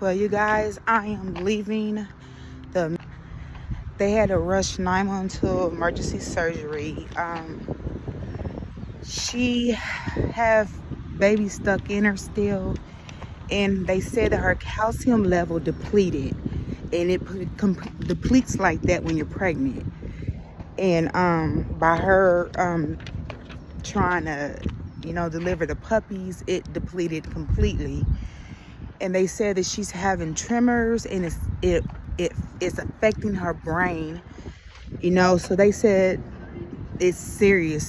Well, you guys, I am leaving the. They had to rush Naima into emergency surgery. She have baby stuck in her still, and they said that her calcium level depleted, and it depletes like that when you're pregnant. And by her trying to, deliver the puppies, it depleted completely. And they said that she's having tremors, and it's affecting her brain. So they said it's serious.